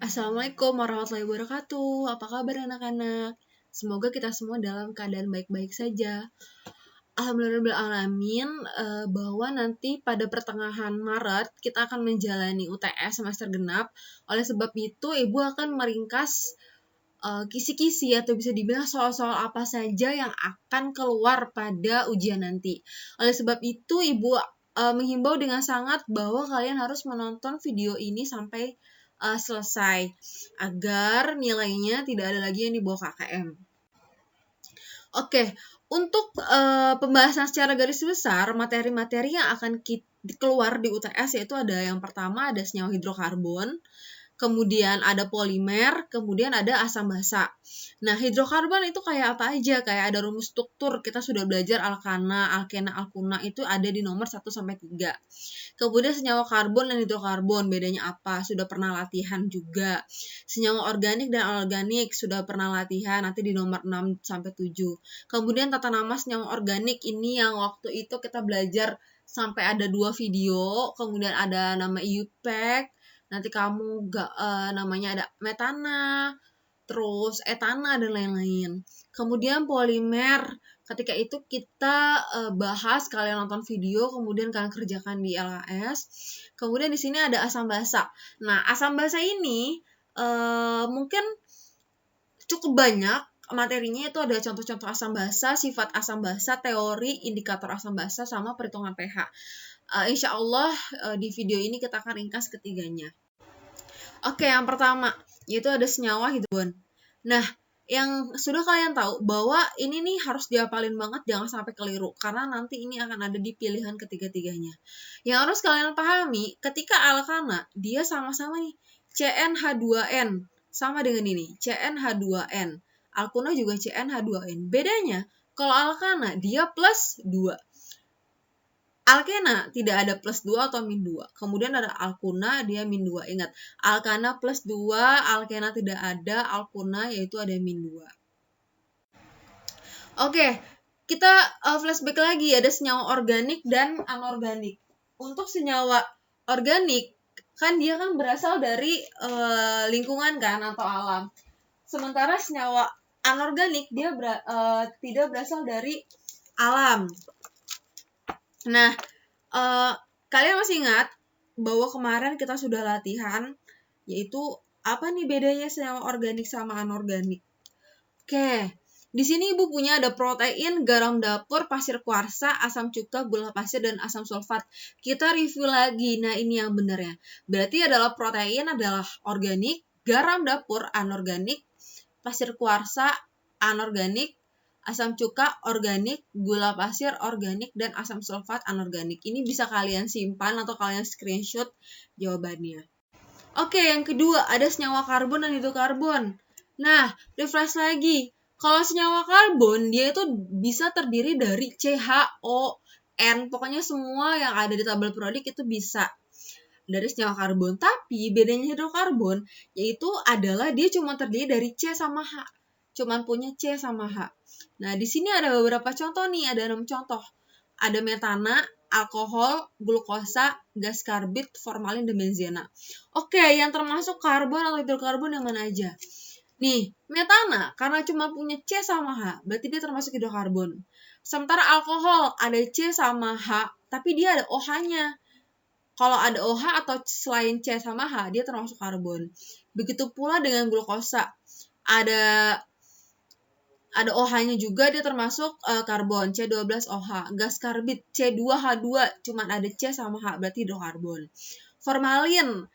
Assalamualaikum warahmatullahi wabarakatuh. Apa kabar anak-anak? Semoga kita semua dalam keadaan baik-baik saja. Alhamdulillahirrahmanirrahim, bahwa nanti pada pertengahan Maret kita akan menjalani UTS semester genap. Oleh sebab itu, Ibu akan meringkas kisi-kisi atau bisa dibilang soal-soal apa saja yang akan keluar pada ujian nanti. Oleh sebab itu, Ibu menghimbau dengan sangat bahwa kalian harus menonton video ini sampai selesai agar nilainya tidak ada lagi yang dibawa KKM. Oke, untuk pembahasan secara garis besar materi-materi yang akan keluar di UTS yaitu ada yang pertama ada senyawa hidrokarbon, kemudian ada polimer, kemudian ada asam basa. Nah, hidrokarbon itu kayak apa aja? Kayak ada rumus struktur, kita sudah belajar alkana, alkena, alkuna itu ada di nomor 1-3. Kemudian senyawa karbon dan hidrokarbon, bedanya apa? Sudah pernah latihan juga. Senyawa organik dan anorganik, sudah pernah latihan, nanti di nomor 6-7. Kemudian tata nama senyawa organik, ini yang waktu itu kita belajar sampai ada 2 video, kemudian ada nama IUPAC, nanti kamu namanya ada metana, terus etana, dan lain-lain. Kemudian polimer, ketika itu kita bahas, kalian nonton video, kemudian kalian kerjakan di LAS. Kemudian di sini ada asam basa. Nah, asam basa ini mungkin cukup banyak materinya, itu ada contoh-contoh asam basa, sifat asam basa, teori, indikator asam basa, sama perhitungan pH. Insya Allah di video ini kita akan ringkas ketiganya. Oke, yang pertama yaitu ada senyawa hidrokarbon. Nah, yang sudah kalian tahu bahwa ini nih harus dihafalin banget, jangan sampai keliru karena nanti ini akan ada di pilihan ketiga-tiganya. Yang harus kalian pahami, ketika alkana dia sama-sama nih CnH2n sama dengan ini, CnH2n. Alkuna juga CnH2n. Bedanya kalau alkana dia plus 2. Alkena tidak ada plus 2 atau min 2. Kemudian ada alkuna, dia min 2. Ingat, alkana plus 2, alkena tidak ada, alkuna yaitu ada min 2. Oke, kita flashback lagi, ada senyawa organik dan anorganik. Untuk senyawa organik, kan dia kan berasal dari lingkungan kan atau alam. Sementara senyawa anorganik dia tidak berasal dari alam. Nah, kalian masih ingat bahwa kemarin kita sudah latihan, yaitu apa nih bedanya senyawa organik sama anorganik? Oke, di sini Ibu punya ada protein, garam dapur, pasir kuarsa, asam cuka, gula pasir, dan asam sulfat. Kita review lagi, nah ini yang benar ya. Berarti adalah protein adalah organik, garam dapur anorganik, pasir kuarsa anorganik, asam cuka organik, gula pasir organik, dan asam sulfat anorganik. Ini bisa kalian simpan atau kalian screenshot jawabannya. Oke, yang kedua ada senyawa karbon dan hidrokarbon. Nah, refresh lagi. Kalau senyawa karbon dia itu bisa terdiri dari CHON. Pokoknya semua yang ada di tabel periodik itu bisa dari senyawa karbon. Tapi bedanya hidrokarbon yaitu adalah dia cuma terdiri dari C sama H. Cuman punya C sama H. Nah, di sini ada beberapa contoh nih, ada 6 contoh. Ada metana, alkohol, glukosa, gas karbit, formalin, dan benzena. Oke, yang termasuk karbon atau hidrokarbon yang mana aja? Nih, metana karena cuma punya C sama H, berarti dia termasuk hidrokarbon. Sementara alkohol ada C sama H, tapi dia ada OH-nya. Kalau ada OH atau selain C sama H, dia termasuk karbon. Begitu pula dengan glukosa. Ada OH-nya juga, dia termasuk karbon, C12OH. Gas karbit, C2H2, cuma ada C sama H, berarti hidrokarbon. Formalin,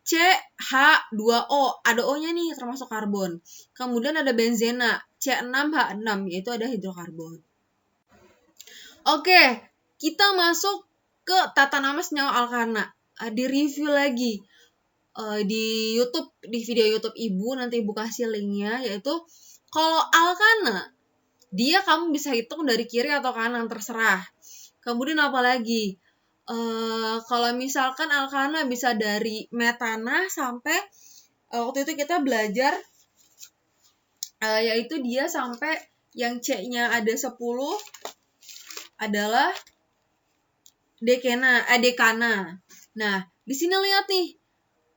CH2O, ada O-nya nih, termasuk karbon. Kemudian ada benzena, C6H6, yaitu ada hidrokarbon. Oke, kita masuk ke tata nama senyawa alkana. Di review lagi di YouTube, di video YouTube Ibu, nanti Ibu kasih linknya, yaitu kalau alkana, dia kamu bisa hitung dari kiri atau kanan, terserah. Kemudian apa lagi? Kalau misalkan alkana bisa dari metana sampai, waktu itu kita belajar, yaitu dia sampai yang C-nya ada 10, adalah dekana. Nah, di sini lihat nih,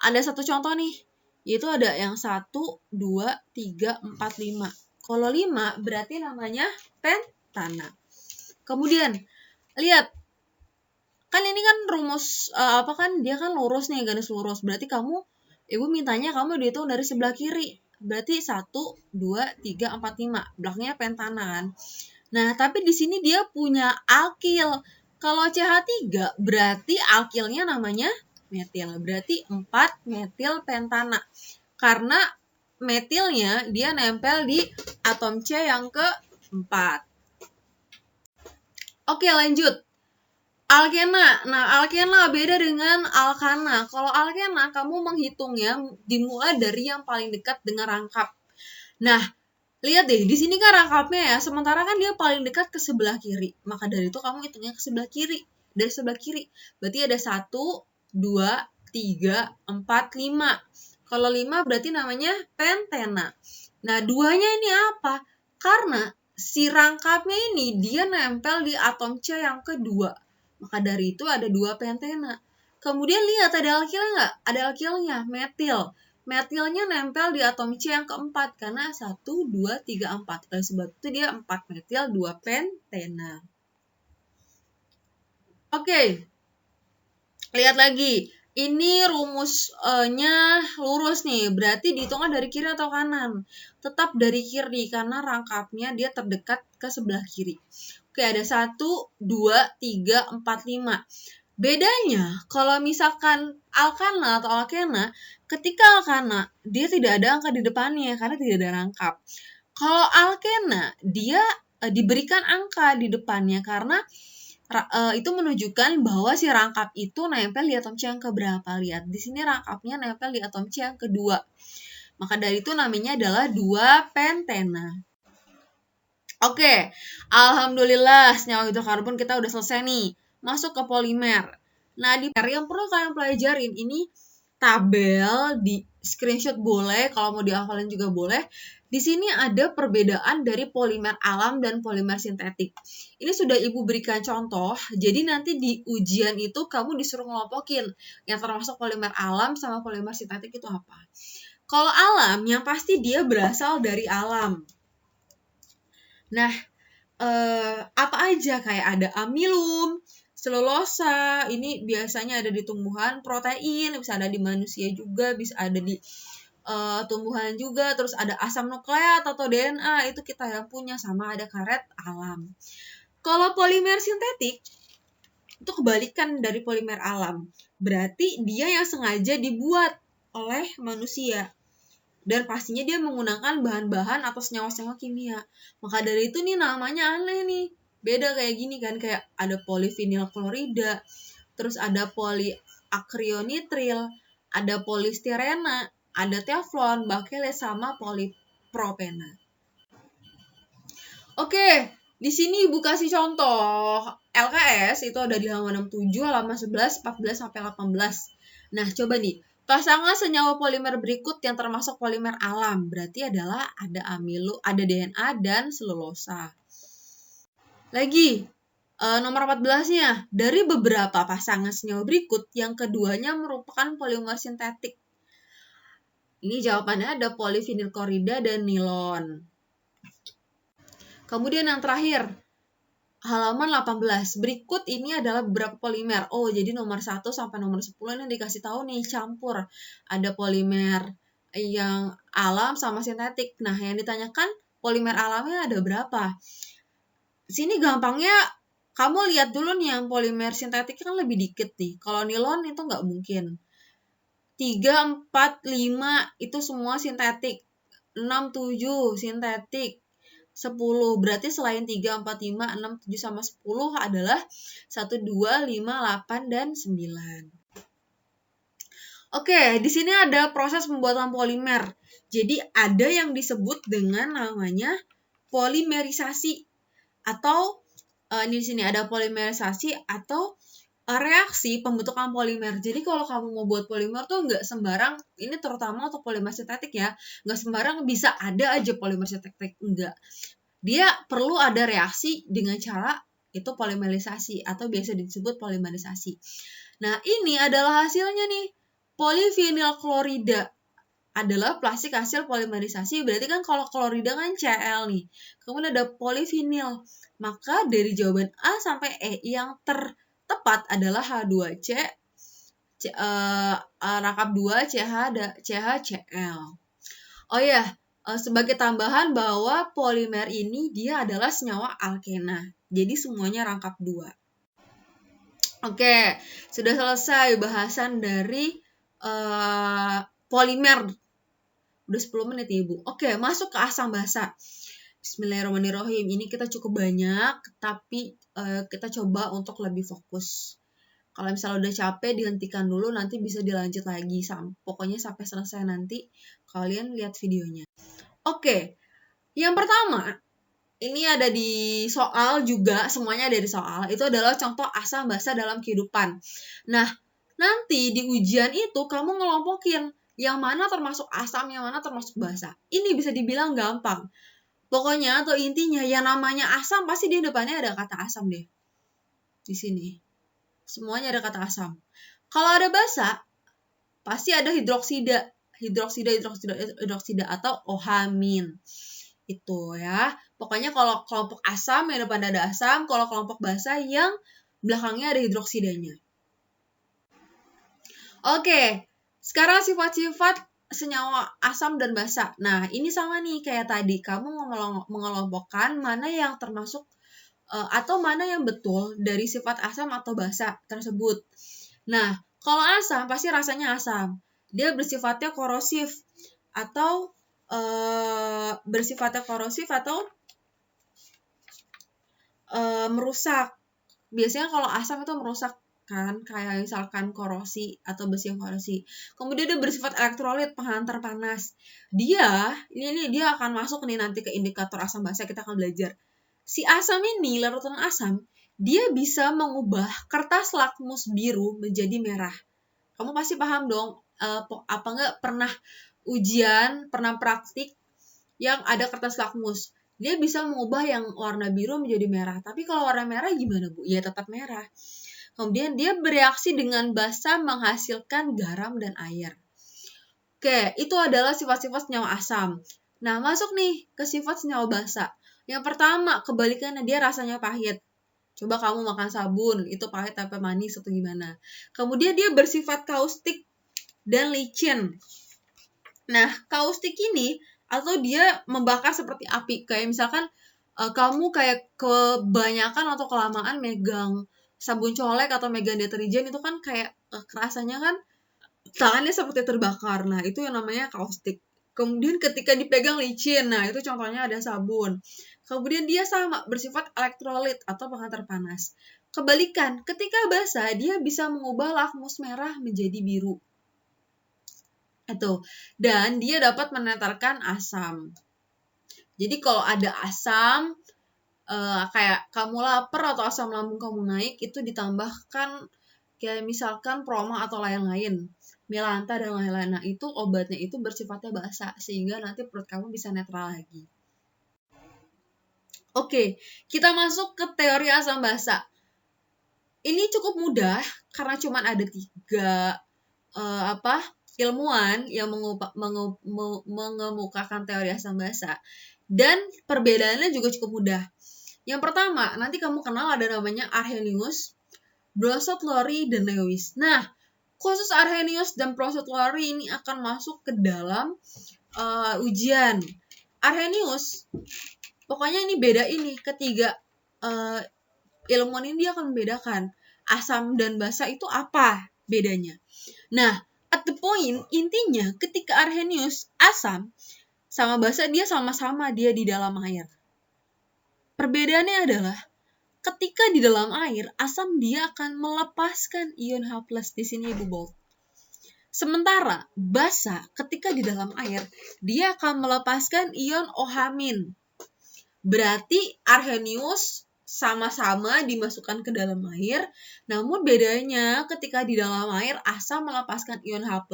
ada satu contoh nih, yaitu ada yang 1, 2, 3, 4, 5. Kalau 5 berarti namanya pentana. Kemudian, lihat. Kan ini kan rumus, dia kan lurus nih, garis lurus. Berarti ibu mintanya kamu dihitung dari sebelah kiri. Berarti 1, 2, 3, 4, 5. Belakangnya pentana kan. Nah, tapi di sini dia punya alkil. Kalau CH3 berarti alkilnya namanya metil. Berarti 4 metil pentana. Karena metilnya dia nempel di atom C yang keempat. Oke, lanjut. Alkena. Nah, alkena beda dengan alkana. Kalau alkena kamu menghitungnya dimulai dari yang paling dekat dengan rangkap. Nah, lihat deh, di sini kan rangkapnya ya, sementara kan dia paling dekat ke sebelah kiri. Maka dari itu kamu hitungnya ke sebelah kiri. Dari sebelah kiri. Berarti ada 1, 2, 3, 4, 5. Kalau 5 berarti namanya pentena. Nah, 2-nya ini apa? Karena si rangkapnya ini dia nempel di atom C yang kedua. Maka dari itu ada 2 pentena. Kemudian lihat ada alkilnya nggak? Ada alkilnya, metil. Metilnya nempel di atom C yang keempat karena 1, 2, 3, 4. Oleh sebab itu dia 4 metil, 2 pentena. Oke. Lihat lagi. Ini rumusnya lurus nih. Berarti dihitungnya dari kiri atau kanan? Tetap dari kiri karena rangkapnya dia terdekat ke sebelah kiri. Oke, ada 1, 2, 3, 4, 5. Bedanya, kalau misalkan alkana atau alkena, ketika alkana, dia tidak ada angka di depannya karena tidak ada rangkap. Kalau alkena, dia diberikan angka di depannya karena itu menunjukkan bahwa si rangkap itu nempel di atom C yang keberapa. Lihat, di sini rangkapnya nempel di atom C yang kedua. Maka dari itu namanya adalah 2 pentena. Oke, alhamdulillah senyawa hidrokarbon kita udah selesai nih. Masuk ke polimer. Nah, di polimer yang perlu kalian pelajarin ini tabel, di screenshot boleh, kalau mau dihafalin juga boleh. Di sini ada perbedaan dari polimer alam dan polimer sintetik. Ini sudah Ibu berikan contoh, jadi nanti di ujian itu kamu disuruh ngelompokin yang termasuk polimer alam sama polimer sintetik itu apa. Kalau alam, yang pasti dia berasal dari alam. Nah, apa aja kayak ada amilum, selulosa, ini biasanya ada di tumbuhan, protein, bisa ada di manusia juga, bisa ada di tumbuhan juga, terus ada asam nukleat atau DNA, itu kita yang punya, sama ada karet alam. Kalau polimer sintetik, itu kebalikan dari polimer alam. Berarti dia yang sengaja dibuat oleh manusia. Dan pastinya dia menggunakan bahan-bahan atau senyawa-senyawa kimia. Maka dari itu nih namanya aneh nih. Beda kayak gini kan, kayak ada polivinil klorida, terus ada poliakronitril, ada polistirena, ada teflon, bakelite, sama polipropena. Oke, di sini Ibu kasih contoh LKS itu ada di halaman 67, halaman 11, 14 sampai 18. Nah, coba nih. Pasangan senyawa polimer berikut yang termasuk polimer alam berarti adalah ada amilo, ada DNA dan selulosa. Lagi, nomor 14-nya, dari beberapa pasangan senyawa berikut yang keduanya merupakan polimer sintetik. Ini jawabannya ada polivinil klorida dan nilon. Kemudian yang terakhir, halaman 18. Berikut ini adalah beberapa polimer. Oh, jadi nomor 1 sampai nomor 10 ini dikasih tahu nih, campur. Ada polimer yang alam sama sintetik. Nah, yang ditanyakan polimer alamnya ada berapa? Sini gampangnya, kamu lihat dulu nih yang polimer sintetik kan lebih dikit nih. Kalau nilon itu nggak mungkin. 3, 4, 5 itu semua sintetik. 6, 7 sintetik. 10, berarti selain 3, 4, 5, 6, 7, sama 10 adalah 1, 2, 5, 8, dan 9. Oke, di sini ada proses pembuatan polimer. Jadi ada yang disebut dengan namanya polimerisasi. Atau, di sini ada polimerisasi atau reaksi pembentukan polimer. Jadi kalau kamu mau buat polimer tuh nggak sembarang, ini terutama untuk polimer sintetik ya, nggak sembarang bisa ada aja polimer sintetik, enggak. Dia perlu ada reaksi dengan cara itu polimerisasi atau biasa disebut polimerisasi. Nah, ini adalah hasilnya nih. Polivinyl klorida adalah plastik hasil polimerisasi. Berarti kan kalau klorida kan Cl nih. Kemudian ada polivinyl. Maka dari jawaban A sampai E yang tertepat adalah H2C, rangkap 2 CHCl. Oh ya, sebagai tambahan bahwa polimer ini dia adalah senyawa alkena. Jadi semuanya rangkap 2. Oke, sudah selesai bahasan dari polimer. Udah 10 menit ya Ibu. Oke, masuk ke asam basa. Bismillahirrahmanirrahim. Ini kita cukup banyak, tapi kita coba untuk lebih fokus. Kalau misalnya udah capek, dihentikan dulu, nanti bisa dilanjut lagi. Pokoknya sampai selesai nanti, kalian lihat videonya. Oke, yang pertama, ini ada di soal juga, semuanya ada di soal. Itu adalah contoh asam basa dalam kehidupan. Nah, nanti di ujian itu kamu ngelompokin yang mana termasuk asam, yang mana termasuk basa. Ini bisa dibilang gampang. Pokoknya atau intinya yang namanya asam pasti di depannya ada kata asam deh. Di sini. Semuanya ada kata asam. Kalau ada basa, pasti ada hidroksida atau OH-. Itu ya. Pokoknya kalau kelompok asam yang depan ada asam, kalau kelompok basa yang belakangnya ada hidroksidanya. Oke, sekarang sifat-sifat senyawa asam dan basa. Nah, ini sama nih kayak tadi. Kamu mengelompokkan mana yang termasuk atau mana yang betul dari sifat asam atau basa tersebut. Nah, kalau asam pasti rasanya asam. Dia bersifatnya korosif atau merusak. Biasanya kalau asam itu merusak kan, kayak misalkan korosi atau besi yang korosi. Kemudian dia bersifat elektrolit, penghantar panas. Dia akan masuk nih nanti ke indikator asam basa, kita akan belajar. Si asam ini, larutan asam, dia bisa mengubah kertas lakmus biru menjadi merah. Kamu pasti paham dong, apa enggak pernah ujian, pernah praktik yang ada kertas lakmus. Dia bisa mengubah yang warna biru menjadi merah. Tapi kalau warna merah gimana, Bu? Ya tetap merah. Kemudian dia bereaksi dengan basa menghasilkan garam dan air. Oke, itu adalah sifat-sifat senyawa asam. Nah, masuk nih ke sifat senyawa basa. Yang pertama, kebalikannya dia rasanya pahit. Coba kamu makan sabun, itu pahit apa manis atau gimana. Kemudian dia bersifat kaustik dan licin. Nah, kaustik ini atau dia membakar seperti api. Kayak misalkan kamu kayak kebanyakan atau kelamaan megang sabun colek atau megang deterjen itu kan kayak rasanya kan tangannya seperti terbakar. Nah, itu yang namanya kaustik. Kemudian ketika dipegang licin, nah itu contohnya ada sabun. Kemudian dia sama, bersifat elektrolit atau penghantar panas. Kebalikan, ketika basa, dia bisa mengubah lakmus merah menjadi biru. Itu. Dan dia dapat menetralkan asam. Jadi kalau ada asam, kayak kamu lapar atau asam lambung kamu naik, itu ditambahkan kayak misalkan proma atau lain-lain, melanta dan lain-lain. Nah, itu obatnya itu bersifatnya basa, sehingga nanti perut kamu bisa netral lagi. Oke, kita masuk ke teori asam basa. Ini cukup mudah, karena cuma ada 3 ilmuwan yang mengemukakan teori asam basa. Dan perbedaannya juga cukup mudah. Yang pertama, nanti kamu kenal ada namanya Arrhenius, Bronsted-Lowry, dan Lewis. Nah, khusus Arrhenius dan Bronsted-Lowry ini akan masuk ke dalam ujian. Arrhenius, pokoknya ini beda ini, ketiga ilmuwan ini dia akan membedakan asam dan basa itu apa bedanya. Nah, at the point, intinya ketika Arrhenius asam sama basa dia sama-sama dia di dalam air. Perbedaannya adalah ketika di dalam air, asam dia akan melepaskan ion H+, di sini Ibu bold. Sementara basa ketika di dalam air, dia akan melepaskan ion OH-. Berarti Arrhenius sama-sama dimasukkan ke dalam air, namun bedanya ketika di dalam air asam melepaskan ion H+,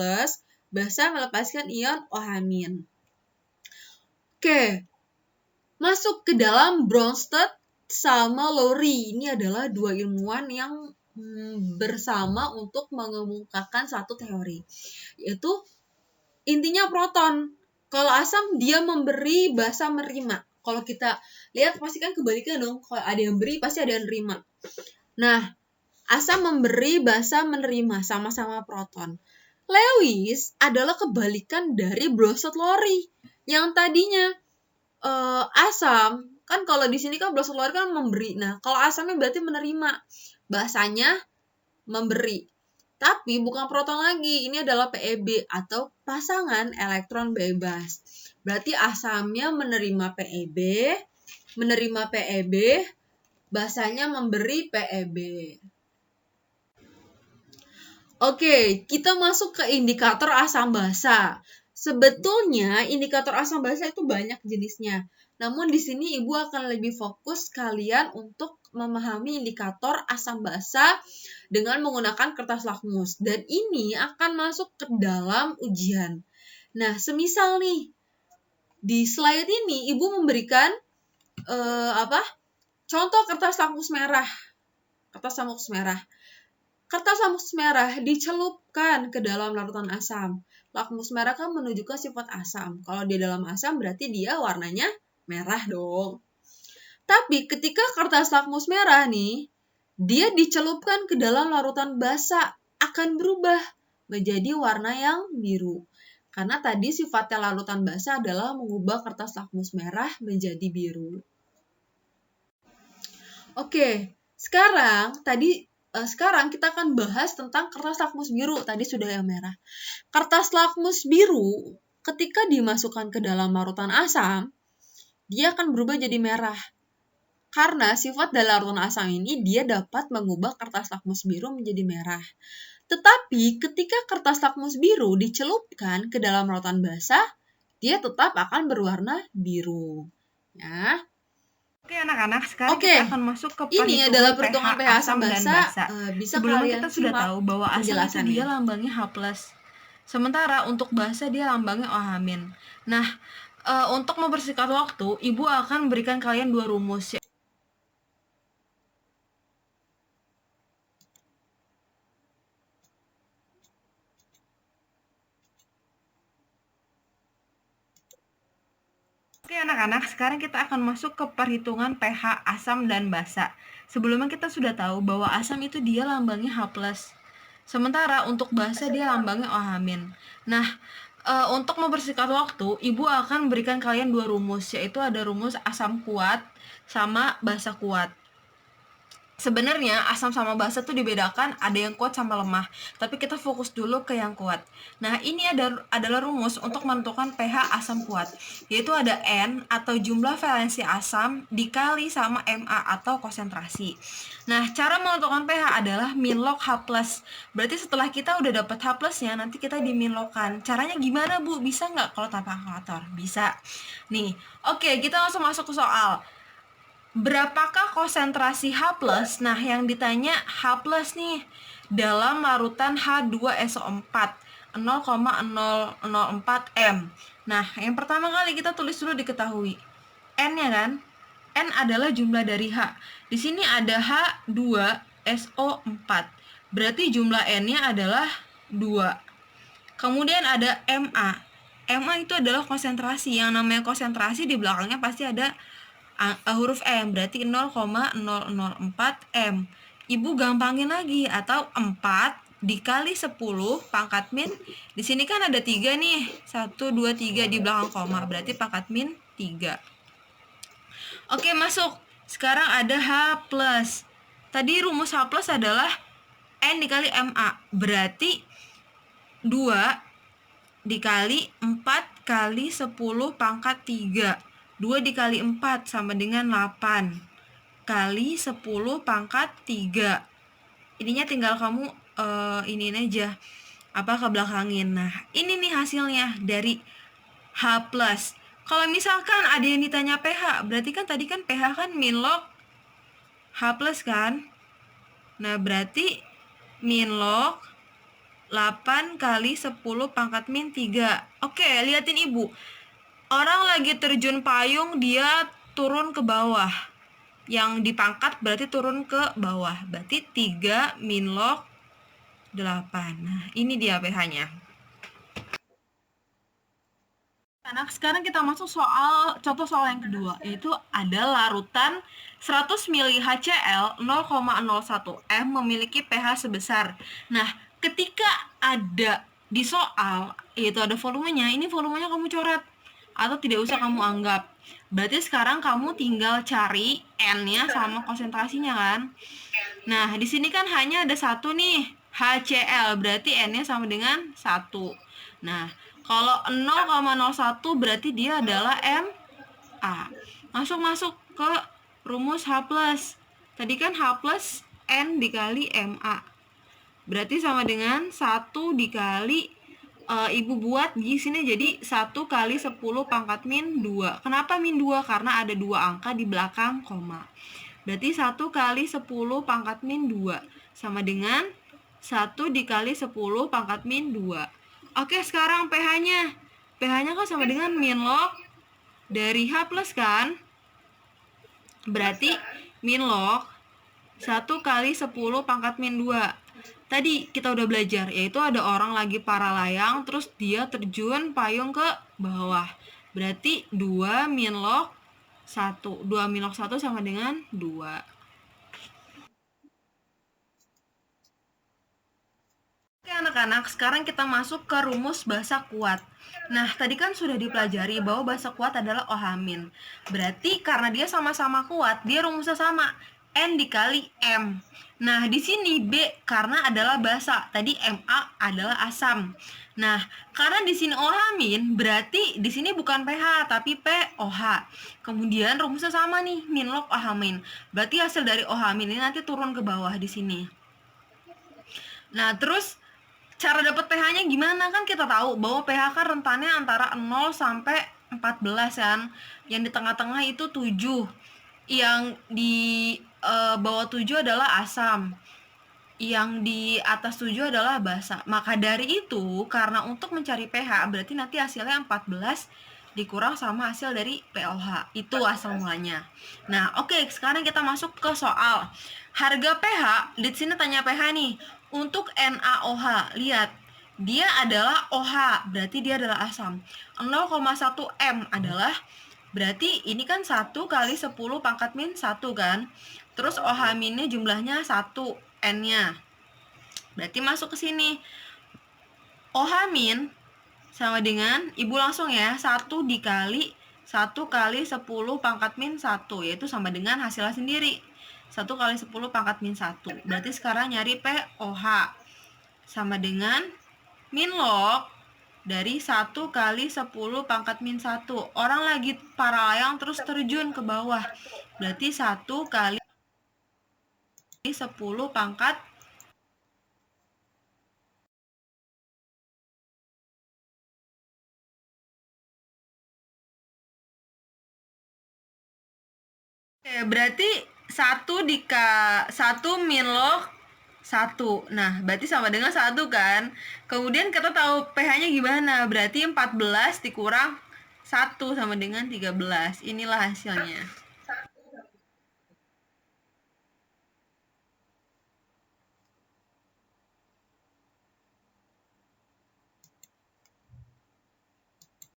basa melepaskan ion OH-. Oke. Masuk ke dalam Bronsted sama Lowry. Ini adalah 2 ilmuwan yang bersama untuk mengemukakan satu teori, yaitu intinya proton. Kalau asam dia memberi, basa menerima. Kalau kita lihat pasti kan kebalikan dong. Kalau ada yang beri pasti ada yang nerima. Nah, asam memberi, basa menerima, sama-sama proton. Lewis adalah kebalikan dari Bronsted-Lowry yang tadinya asam kan, kalau di sini kan Bronsted-Lowry kan memberi. Nah, kalau asamnya berarti menerima, basanya memberi. Tapi bukan proton lagi, ini adalah PeB atau pasangan elektron bebas. Berarti asamnya menerima PeB, basanya memberi PeB. Oke, kita masuk ke indikator asam basa. Sebetulnya indikator asam basa itu banyak jenisnya. Namun di sini Ibu akan lebih fokus kalian untuk memahami indikator asam basa dengan menggunakan kertas lakmus. Dan ini akan masuk ke dalam ujian. Nah, semisal nih di slide ini Ibu memberikan contoh kertas lakmus merah. Kertas lakmus merah dicelupkan ke dalam larutan asam. Lakmus merah kan menunjukkan sifat asam. Kalau di dalam asam berarti dia warnanya merah dong. Tapi ketika kertas lakmus merah nih, dia dicelupkan ke dalam larutan basa, akan berubah menjadi warna yang biru. Karena tadi sifatnya larutan basa adalah mengubah kertas lakmus merah menjadi biru. Oke, sekarang kita akan bahas tentang kertas lakmus biru. Tadi sudah yang merah. Kertas lakmus biru ketika dimasukkan ke dalam larutan asam, dia akan berubah jadi merah. Karena sifat dari larutan asam ini dia dapat mengubah kertas lakmus biru menjadi merah. Tetapi ketika kertas lakmus biru dicelupkan ke dalam larutan basah, dia tetap akan berwarna biru. Ya. Oke anak-anak, sekarang kita akan masuk ke ini adalah perhitungan pH asam basa. Bisa sebelumnya kita sudah tahu bahwa asam itu dia lambangnya H+. Sementara untuk basa dia lambangnya OH-. Nah, untuk mempersingkat waktu, Ibu akan memberikan kalian dua rumus. Oke anak-anak, sekarang kita akan masuk ke perhitungan pH asam dan basa. Sebelumnya kita sudah tahu bahwa asam itu dia lambangnya H+. Sementara untuk basa dia lambangnya OH-. Nah, untuk mempersingkat waktu, Ibu akan memberikan kalian dua rumus, yaitu ada rumus asam kuat sama basa kuat. Sebenarnya asam sama basa tuh dibedakan, ada yang kuat sama lemah, tapi kita fokus dulu ke yang kuat. Nah, ini adalah rumus untuk menentukan pH asam kuat, yaitu ada N atau jumlah valensi asam dikali sama Ma atau konsentrasi. Nah, cara menentukan pH adalah min log H+. Berarti setelah kita udah dapat H+-nya, nanti kita diminlogkan. Caranya gimana, Bu? Bisa nggak kalau tanpa kalkulator? Bisa. Nih, oke, kita langsung masuk ke soal. Berapakah konsentrasi H+? Nah, yang ditanya H+ nih dalam larutan H2SO4 0,004 M. Nah, yang pertama kali kita tulis dulu diketahui N-nya kan? N adalah jumlah dari H. Di sini ada H2SO4. Berarti jumlah N-nya adalah 2. Kemudian ada Ma. Ma itu adalah konsentrasi. Yang namanya konsentrasi di belakangnya pasti ada huruf M, berarti 0,004 M. Ibu gampangin lagi, atau 4 dikali 10 pangkat min. Di sini kan ada 3 nih, 1, 2, 3 di belakang koma, berarti pangkat min 3. Oke, masuk. Sekarang ada H+. Tadi rumus H+ adalah N dikali Ma, berarti 2 dikali 4 kali 10 pangkat 3. 2 dikali 4 sama dengan 8 kali 10 pangkat 3. Ininya tinggal kamu iniin aja, kebelakangin. Nah, ini nih hasilnya dari H+. Kalau misalkan ada yang ditanya pH, berarti kan tadi kan pH kan min log H+ kan? Nah, berarti min log 8 kali 10 pangkat min 3. Oke, liatin Ibu. Orang lagi terjun payung, dia turun ke bawah. yang dipangkat berarti turun ke bawah. Berarti 3 min log 8. Nah, ini dia pH-nya. Nah, sekarang kita masuk contoh soal yang kedua, yaitu ada larutan 100 mili HCl 0,01 M memiliki pH sebesar. Nah, ketika ada di soal, yaitu ada volumenya, ini volumenya kamu coret atau tidak usah kamu anggap. Berarti sekarang kamu tinggal cari N-nya sama konsentrasinya kan. Nah, di sini kan hanya ada satu nih, HCl, berarti N-nya sama dengan 1. Nah, kalau 0,01 berarti dia adalah Ma. Masuk ke rumus H+. Tadi kan H plus N dikali Ma. Berarti sama dengan 1 dikali Ibu buat di sini jadi 1 kali 10 pangkat min 2. Kenapa min 2? Karena ada 2 angka di belakang koma. Berarti 1 kali 10 pangkat min 2 sama dengan 1 dikali 10 pangkat min 2. Oke, sekarang pH-nya. pH-nya kan sama dengan min log dari H plus kan? Berarti min log 1 kali 10 pangkat min 2. Tadi kita udah belajar, yaitu ada orang lagi para layang, terus dia terjun payung ke bawah. Berarti 2 min log 1. 2 min log 1 sama dengan 2. Oke anak-anak, sekarang kita masuk ke rumus basa kuat. Nah, tadi kan sudah dipelajari bahwa basa kuat adalah OH-. Berarti karena dia sama-sama kuat, dia rumusnya sama. N dikali M. Nah, di sini B karena adalah basa. Tadi Ma adalah asam. Nah, karena di sini OH-, berarti di sini bukan pH tapi POH. Kemudian rumusnya sama nih, min log OH-. Berarti hasil dari OH- ini nanti turun ke bawah di sini. Nah, terus cara dapat pH-nya gimana? Kan kita tahu bahwa pH kan rentannya antara 0 sampai 14 kan. Yang di tengah-tengah itu 7. Yang di bawah 7 adalah asam. Yang di atas 7 adalah basa. Maka dari itu, karena untuk mencari pH berarti nanti hasilnya 14 dikurang sama hasil dari POH. Itu asal mulanya. Nah, oke, sekarang kita masuk ke soal. Harga pH, di sini tanya pH nih. Untuk NaOH, lihat. Dia adalah OH, berarti dia adalah asam. 0,1 M adalah, berarti ini kan 1 kali 10 pangkat min 1 kan. Terus OH-nya jumlahnya 1, N-nya. Berarti masuk ke sini. OH- sama dengan, ibu langsung ya, 1 dikali 1 kali 10 pangkat min 1, yaitu sama dengan hasilnya sendiri. 1 kali 10 pangkat min 1. Berarti sekarang nyari POH. Sama dengan min log dari 1 kali 10 pangkat min 1. Orang lagi para layang terus terjun ke bawah. Berarti 1 kali 10 pangkat berarti 1 min log 1. Nah, berarti sama dengan 1 kan. Kemudian kita tahu pH-nya gimana. Berarti 14 dikurang 1 sama dengan 13. Inilah hasilnya.